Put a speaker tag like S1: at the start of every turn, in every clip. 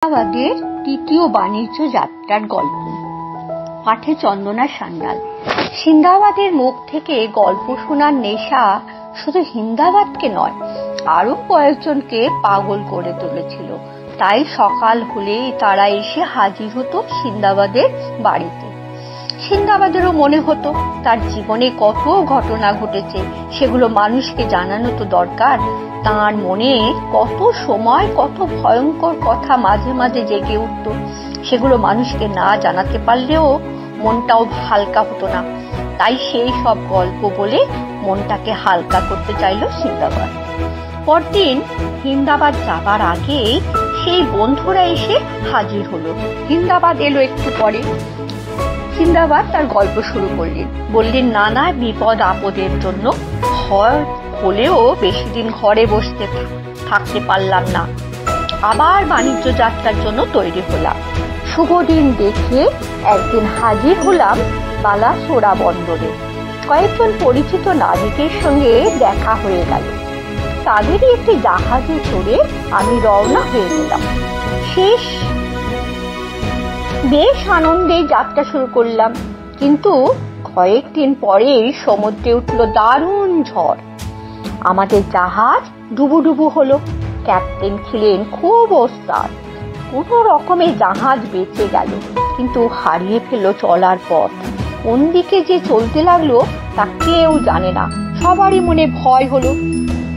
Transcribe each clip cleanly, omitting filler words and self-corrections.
S1: আমাদের তৃতীয় বাণিজ্য যাত্রার গল্প। পাঠে চন্দনা সান্যাল। সিন্দাবাদের মুখ থেকে গল্প শোনার নেশা শুধু সিন্দাবাদকে নয়, আরো কয়েকজনকে পাগল করে তুলেছিল। তাই সকাল হলেই তারা এসে হাজির হতো সিন্দাবাদের বাড়িতে। সিন্দাবাদেরও মনে হতো তার জীবনে কত ঘটনা ঘটেছে, সেগুলো মানুষকে জানানো তো দরকার। তার মনে কত সময় কত ভয়ঙ্কর কথা মাঝে মাঝে জেগে উঠত, সেগুলো মানুষকে না জানাতে পারলেও মনটাও হালকা হতো না। তাই সেই সব গল্প বলে মনটাকে হালকা করতে চাইল সিন্দাবাদ। পরদিন সিন্দাবাদ যাবার আগে সেই বন্ধুরা এসে হাজির হলো। সিন্দাবাদ এলো একটু পরে। সিন্দাবাদ তার গল্প শুরু করলেন। বললেন, নানা বিপদ আপদের জন্য ভয় হলেও বেশি দিন ঘরে বসতে থাকতে পারলাম না। আবার বাণিজ্য যাত্রার জন্য তৈরি হলাম। শুভ দিন দেখে একদিন হাজির হলাম বালাসোরা বন্দরে। কয়েকজন পরিচিত নাবিকের সঙ্গে দেখা হয়ে গেল। তাদেরই একটি জাহাজে চড়ে আমি রওনা হয়ে গেলাম। বেশ আনন্দে যাত্রা শুরু করলাম, কিন্তু কয়েকদিন পরেই সমুদ্রে উঠল দারুণ ঝড়। আমাদের জাহাজ ডুবুডুবু হলো। ক্যাপ্টেন ছিলেন খুব ওস্তাদ। কোনো রকমে জাহাজ বেঁচে গেল, কিন্তু হারিয়ে ফেলল চলার পথ। কোন দিকে যে চলতে লাগলো তা কেউ জানে না। সবারই মনে ভয় হলো,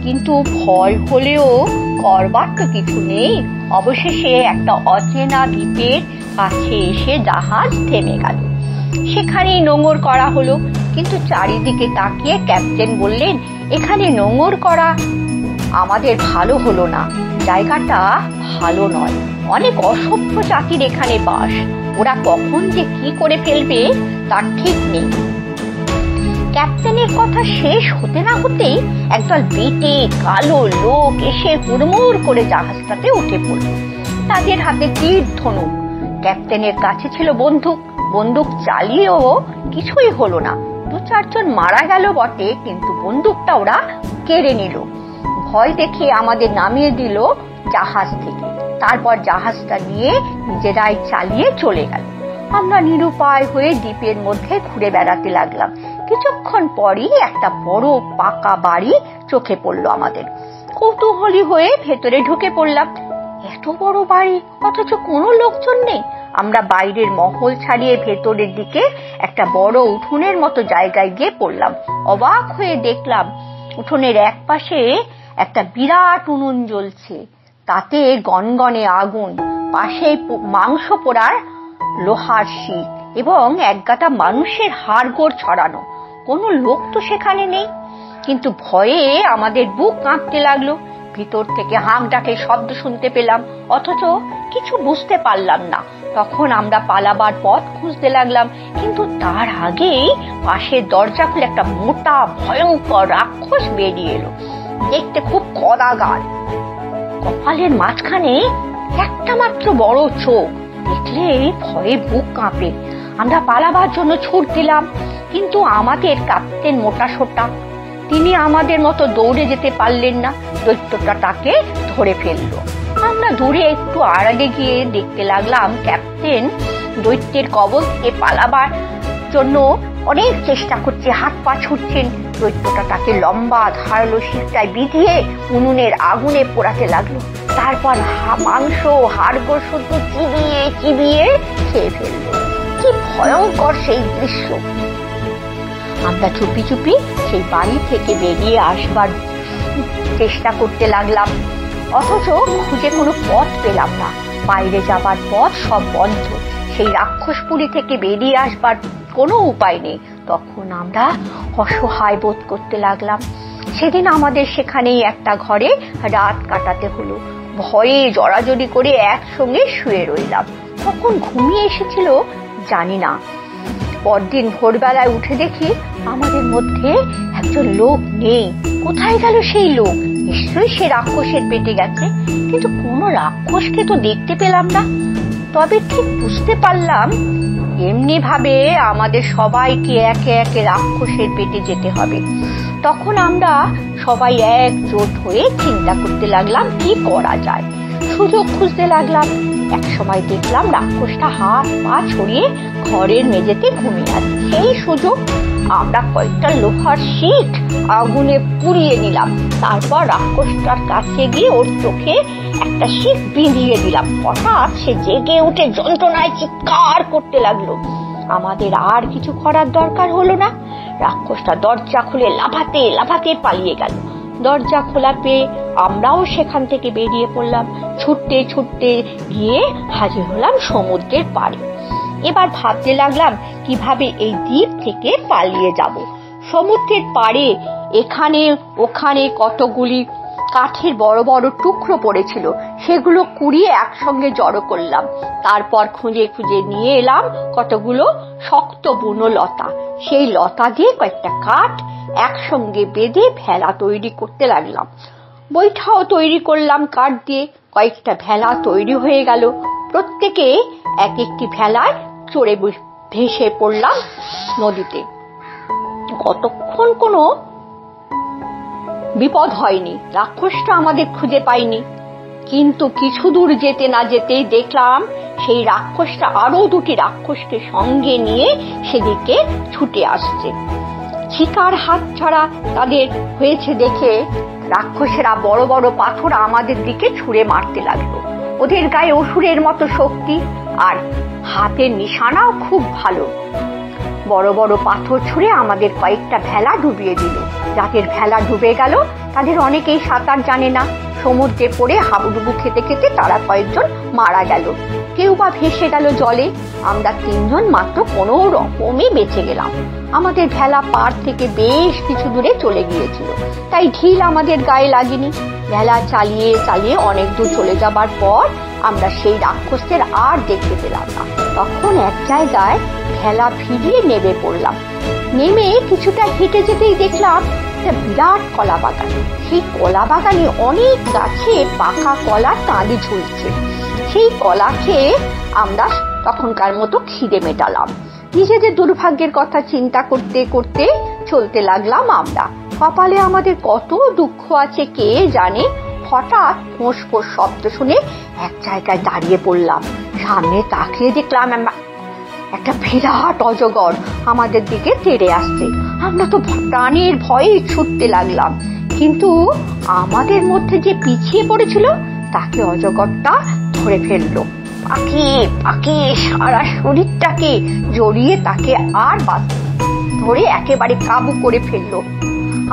S1: কিন্তু ভয় হলেও করবার তো কিছু নেই। অবশেষে একটা অচেনা দ্বীপের কাছে এসে জাহাজ থেমে গেল। সেখানেই নোঙর করা হলো, কিন্তু চারিদিকে তাকিয়ে ক্যাপ্টেন বললেন, এখানে নোঙর করা আমাদের ভালো হলো না। জায়গাটা ভালো নয়, অনেক অসভ্য জাতির এখানে বাস। ওরা কখন যে কি করে ফেলবে তার ঠিক নেই। ক্যাপ্টেনের কথা শেষ হতে না হতেই একদল বেটে কালো লোক এসে হুড়মুড় করে জাহাজটাতে উঠে পড়ল। তাদের হাতে তীর ধনুক। ক্যাপ্টেনের কাছে ছিল বন্দুক। বন্দুক চালিয়েও কিছুই হলো না। 2-4 জন মারা গেল বটে, কিন্তু বন্দুকটা ওরা কেড়ে নিল। ভয় দেখে আমাদের নামিয়ে দিল জাহাজ থেকে। তারপর জাহাজটা নিয়ে নিজেরাই চালিয়ে চলে গেল। আমরা নিরুপায় হয়ে দ্বীপের মধ্যে ঘুরে বেড়াতে লাগলাম। কিছুক্ষণ পরই একটা বড় পাকা বাড়ি চোখে পড়লো আমাদের। কৌতূহলী হয়ে ভেতরে ঢুকে পড়লাম। এত বড় বাড়ি, অথচ কোনো লোকজন নেই। আমরা বাইরের মহল ছাড়িয়ে ভেতরের দিকে একটা বড় উঠোনের মতো জায়গায় গিয়ে পড়লাম। অবাক হয়ে দেখলাম উঠোনের এক পাশে একটা বিরাট উনুন জ্বলছে, তাতে গনগনে আগুন, পাশে মাংস পোড়ার লোহার শিক এবং একগাদা মানুষের হাড়গোড় ছড়ানো। কোনো লোক তো সেখানে নেই, কিন্তু ভয়ে আমাদের বুক কাঁপতে লাগলো। ভিতর থেকে হাঁক ডাকের শব্দ শুনতে পেলাম, অথচ কিছু বুঝতে পারলাম না। তখন আমরা পালাবার পথ খুঁজতে লাগলাম, কিন্তু তার আগেই পাশের দরজা খুলে একটা মোটা ভয়ঙ্কর রাক্ষস বেরিয়ে এলো। দেখতে খুব কদাগার, কপালের মাঝখানে একটা মাত্র বড় চোখ। দেখলে ভয়ে বুক কাঁপে। আমরা পালাবার জন্য ছুট দিলাম, কিন্তু আমাদের ক্যাপ্টেন মোটা সোটা, তিনি আমাদের মতো দৌড়ে যেতে পারলেন না। দৈত্যটা তাকে ধরে ফেললো। আমরা দূরে একটু আড়ালে গিয়ে দেখতে লাগলাম ক্যাপ্টেন দৈত্যের কবল থেকে পালাবার জন্য অনেক চেষ্টা করছে, হাত পা ছুটছেন। দৈত্যটা তাকে লম্বা ধারালো শিকটায় বিধিয়ে উনুনের আগুনে পোড়াতে লাগলো। তারপর মাংস হাড়গোড় শুদ্ধ চিবিয়ে চিবিয়ে খেয়ে ফেললো। কি ভয়ঙ্কর সেই দৃশ্য! আমরা চুপি চুপি সেই বাড়ি থেকে বেরিয়ে আসবার চেষ্টা করতে লাগলাম, অথচ খুঁজে কোনো পথ পেলাম না। বাইরে যাবার পথ সব বন্ধ। সেই রাক্ষসপুরী থেকে বেরিয়ে আসবার কোনো উপায় নেই। তখন আমরা অসহায় বোধ করতে লাগলাম। সেদিন আমাদের সেখানেই একটা ঘরে রাত কাটাতে হলো। ভয়ে জড়াজড়ি করে একসঙ্গে শুয়ে রইলাম। কখন ঘুমিয়ে এসেছিল জানি না। পরদিন ভোরবেলায় উঠে দেখি আমাদের মধ্যে একজন লোক নেই। কোথায় গেল সেই লোক? নিশ্চয়ই সে রাক্ষসের পেটে গেছে, কিন্তু কোনো রাক্ষসকে তো দেখতে পেলাম না। তবে ঠিক বুঝতে পারলাম এমনি ভাবে আমাদের সবাইকে একে একে রাক্ষসের পেটে যেতে হবে। তখন আমরা সবাই একজোট হয়ে চিন্তা করতে লাগলাম কি করা যায়। সুযোগ খুঁজতে লাগলাম। এক সময় দেখলাম রাক্ষসটা হাত পা ছড়িয়ে ঘরের মেঝেতে ঘুমিয়ে আছে। সেই সুযোগ আমরা কয়েকটা লোহার শিট আগুনে পুড়িয়ে নিলাম। তারপর রাক্ষসটার কাছে গিয়ে ওর চোখে একটা শিট বিঁধিয়ে দিলাম। হঠাৎ সে জেগে উঠে যন্ত্রণায় চিৎকার করতে লাগলো। আমাদের আর কিছু করার দরকার হলো না। রাক্ষসটা দরজা খুলে লাফাতে লাফাতে পালিয়ে গেল। দরজা খোলা পেয়ে আমরাও সেখান থেকে বেরিয়ে পড়লাম। ছুটতে ছুটতে গিয়ে হাজির হলাম সমুদ্রের পাড়ে। এবার ভাবতে লাগলাম কিভাবে এই দ্বীপ থেকে পালিয়ে যাব। সমুদ্রের পাড়ে এখানে ওখানে কতগুলি কাঠের বড় বড় টুকরো পড়েছিল, সেগুলো কুড়িয়ে একসঙ্গে জড়ো করলাম। তারপর খুঁজে খুঁজে নিয়ে এলাম কতগুলো শক্ত বুনো লতা। সেই লতা দিয়ে কয়েকটা কাঠ একসঙ্গে বেঁধে ভেলা তৈরি করতে লাগলাম। বৈঠাও তৈরি করলাম কাঠ দিয়ে। কয়েকটা ভেলা তৈরি হয়ে গেল। প্রত্যেকে এক একটি ভেলায় চড়ে ভেসে পড়লাম নদীতে। কতক্ষণ কোনো বিপদ হয়নি, রাক্ষসটা আমাদের খুঁজে পাইনি। কিন্তু কিছু দূর যেতে না যেতেই দেখলাম সেই রাক্ষসটা আরো দুটি রাক্ষসকে সঙ্গে নিয়ে সেদিকে ছুটে আসছে। শিকার হাত ছাড়া তাদের হয়েছে দেখে রাক্ষসেরা বড় বড় পাথর আমাদের দিকে ছুঁড়ে মারতে লাগলো। ওদের গায়ে অসুরের মতো শক্তি আর হাতের নিশানাও খুব ভালো। বড় বড় পাথর ছুঁড়ে আমাদের কয়েকটা ভেলা ডুবিয়ে দিল। যাদের ভেলা ডুবে গেল তাদের অনেকেই সাঁতার জানে না। সমুদ্রে পড়ে হাবুডুবু খেতে খেতে তারা কয়েকজন মারা গেল, কেউ বা ভেসে গেল জলে। আমরা তিনজন মাত্র কোনো রকমে বেঁচে গেলাম। আমাদের ভেলা পাড় থেকে বেশ কিছু দূরে চলে গিয়েছিল, তাই ঢিল আমাদের গায়ে লাগেনি। ভেলা চালিয়ে চালিয়ে অনেক দূর চলে যাবার পর আমরা সেই রাক্ষসদের আর দেখতে পেলাম না। তখন এক জায়গায় ভেলা ফিরিয়ে নেমে পড়লাম। নেমে কিছুটা হেঁটে যেতেই দেখলাম একটা বিরাট কলা বাগান। সেই কলা বাগানে অনেক গাছে পাকা কলার কাঁদি ঝুলছে। সেই কলা খেয়ে আমরা তখনকার মতো খিদে মেটালাম। নিজেদের দুর্ভাগ্যের কথা চিন্তা করতে করতে চলতে লাগলাম আমরা। কপালে আমাদের কত দুঃখ আছে কে জানে। হঠাৎ ফোঁস ফোঁস শব্দ শুনে এক জায়গায় দাঁড়িয়ে পড়লাম। সামনে তাকিয়ে দেখলাম একটা বিরাট অজগর আমাদের দিকে তেড়ে আসছে। আমরা তো প্রাণের ভয়ে ছুটতে লাগলাম, কিন্তু আমাদের মধ্যে যে পিছিয়ে পড়েছিল তাকে অজগরটা ধরে ফেললো। পাকে পাকে সারা শরীরটাকে জড়িয়ে তাকে আর ধরে একেবারে কাবু করে ফেললো।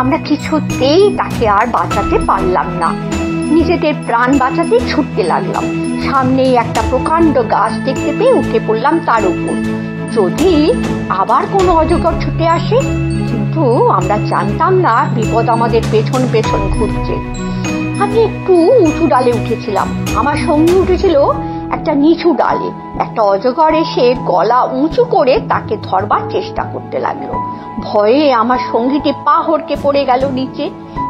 S1: আমরা কিছুতেই তাকে আর বাঁচাতে পারলাম না। নিজেদের প্রাণ বাঁচাতে ছুটতে লাগলাম। সামনেই একটা প্রকাণ্ড গাছ দেখতে পেয়ে উঠে পড়লাম তার উপর, যদি আবার কোনো অজগর ছুটে আসে। কিন্তু আমরা জানতাম না বিপদ আমাদের পেছন পেছন ঘুরছে। আমি একটু উঁচু ডালে উঠেছিলাম, আমার সঙ্গী উঠেছিল একটা নিচু ডালে। একটা অজগর এসে গলা উঁচু করে তাকে ধরবার চেষ্টা করতে লাগলো। ভয়ে আমার সঙ্গীটি পা হড়কে পড়ে গেল নিচে।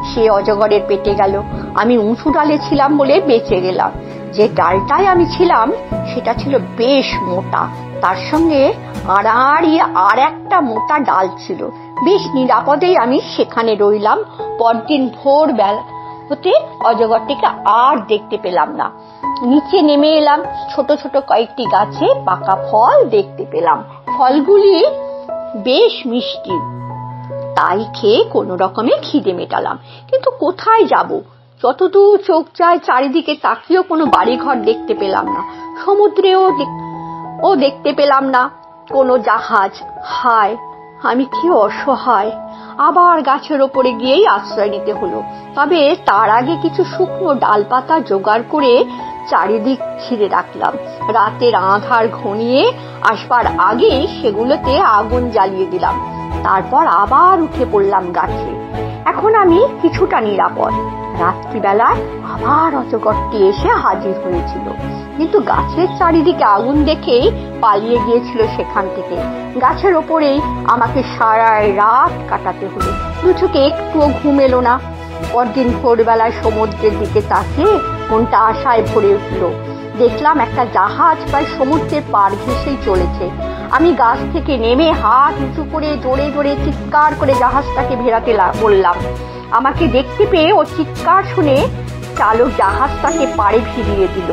S1: সে অজগরের পেটে গেল। আমি উঁচু ডালে ছিলাম বলে বেঁচে গেলাম। যে ডালটায় আমি ছিলাম সেটা ছিল বেশ মোটা, তার সঙ্গে আড়াআড়ি আর একটা মোটা ডাল ছিল। বেশ নিরাপদেই আমি সেখানে রইলাম। পরদিন ভোরবেলা হতে অজগরটিকে আর দেখতে পেলাম না। নিচে নেমে এলাম। ছোট ছোট কয়েকটি গাছে পাকা ফল দেখতে পেলাম। ফলগুলি বেশ মিষ্টি, তাই খেয়ে কোনো রকমে খিদে মেটালাম। কিন্তু কোথায় যাব? যতদূর চোখ যায় চারিদিকে তাকিয়েও কোনো বাড়িঘর দেখতে পেলাম না। সমুদ্রেও দেখতে পেলাম না কোনো জাহাজ। হায়, আমি কি অসহায়! আবার গাছের ওপরে গিয়েই আশ্রয় নিতে হলো। তবে তার আগে কিছু শুকনো ডালপাতা জোগাড় করে চারিদিক ঘিরে রাখলাম। রাতের আঁধার ঘনিয়ে আসবার আগেই সেগুলোতে আগুন জ্বালিয়ে দিলাম। তারপর আবার উঠে পড়লাম গাছে। এখন আমি কিছুটা নিরাপদ। রাত্রিবেলায় আবার অজগরটি এসে হাজির হয়েছিল, কিন্তু গাছের চারিদিকে আগুন দেখেই পালিয়ে গিয়েছিল সেখান থেকে। গাছের ওপরেই আমাকে সারা রাত কাটাতে হলো। দু চোখে একটুও ঘুম এলো না। পরদিন ভোরবেলায় সমুদ্রের দিকে তাকিয়ে মনটা আশায় ভরে উঠল। দেখলাম একটা জাহাজ প্রায় সমুদ্রের পাড় ঘেঁষেই চলেছে। আমি গাছ থেকে নেমে হাত উঁচু করে জোরে জোরে চিৎকার করে জাহাজটাকে ভেড়াতে বললাম। আমাকে দেখতে পেয়ে ও চিৎকার শুনে চালক জাহাজটাকে পাড়ে ফিরিয়ে দিল।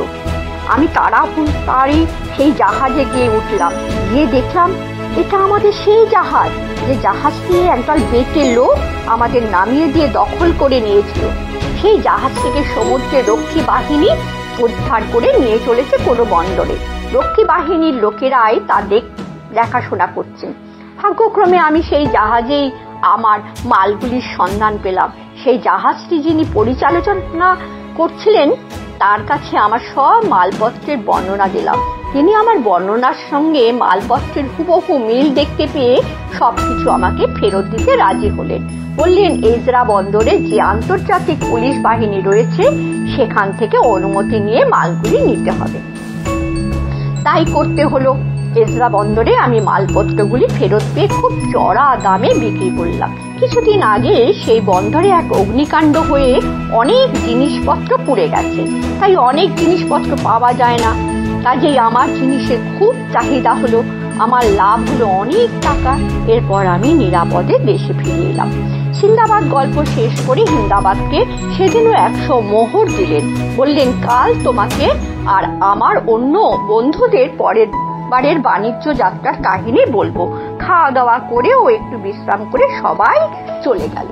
S1: আমি তাড়াতাড়ি সেই জাহাজে গিয়ে উঠলাম। গিয়ে দেখলাম এটা আমাদের সেই জাহাজ, যে জাহাজ নিয়ে একদল বেটে লোক আমাদের নামিয়ে দিয়ে দখল করে নিয়েছিল। সেই জাহাজ থেকে সমুদ্রের রক্ষী বাহিনী উদ্ধার করে নিয়ে চলেছে কোনো বন্দরে। রক্ষী বাহিনীর লোকেরাই তা দেখাশোনা করছেন। ভাগ্যক্রমে আমি সেই জাহাজেই আমার মালগুলির সন্ধান পেলাম। সেই জাহাজটি যিনি পরিচালনা করছিলেন তার কাছে আমার সব মালপত্রের বর্ণনা দিলাম। তিনি আমার বর্ণনার সঙ্গে মালপত্রের হুবহু মিল দেখতে পেয়ে সবকিছু আমাকে ফেরত দিতে রাজি হলেন। বললেন এজরা বন্দরে যে আন্তর্জাতিক পুলিশ বাহিনী রয়েছে সেখান থেকে অনুমতি নিয়ে মালগুলি নিতে হবে। তাই করতে হলো। এজরা বন্দরে আমি মালপত্রগুলি ফেরত পেয়ে খুব চড়া দামে বিক্রি করলাম। কিছুদিন আগে সেই বন্দরে এক অগ্নিকাণ্ড হয়ে অনেক জিনিসপত্র পুড়ে গেছে, তাই অনেক জিনিসপত্র পাওয়া যায় না। কাজেই আমার জিনিসের খুব চাহিদা হলো, আমার লাভ হলো অনেক টাকা। এরপর আমি নিরাপদে দেশে ফিরে এলাম। সিন্দাবাদ গল্প শেষ করে হিন্দাবাদকে সেদিনও 100 মোহর দিলেন। বললেন কাল তোমাকে আর আমার অন্য বন্ধুদের পরের বারের বাণিজ্য যাত্রার কাহিনী বলবো। খাওয়া দাওয়া করে ও একটু বিশ্রাম করে সবাই চলে গেল।